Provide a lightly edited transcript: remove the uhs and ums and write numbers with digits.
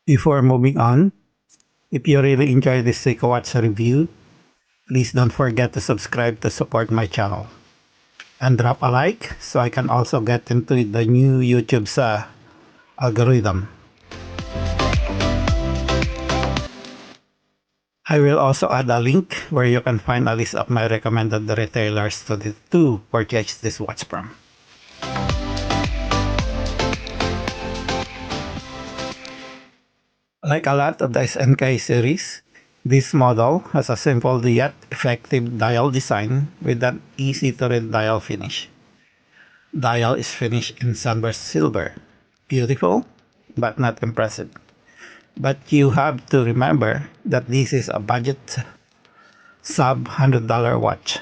Before moving on, if you really enjoy this Seiko watch review, please don't forget to subscribe to support my channel. And drop a like so I can also get into the new YouTube's algorithm. I will also add a link where you can find a list of my recommended retailers to purchase this watch from. Like a lot of the SNK series, this model has a simple yet effective dial design with an easy to read dial finish. Dial is finished in sunburst silver. Beautiful, but not impressive. But you have to remember that this is a budget sub $100 watch.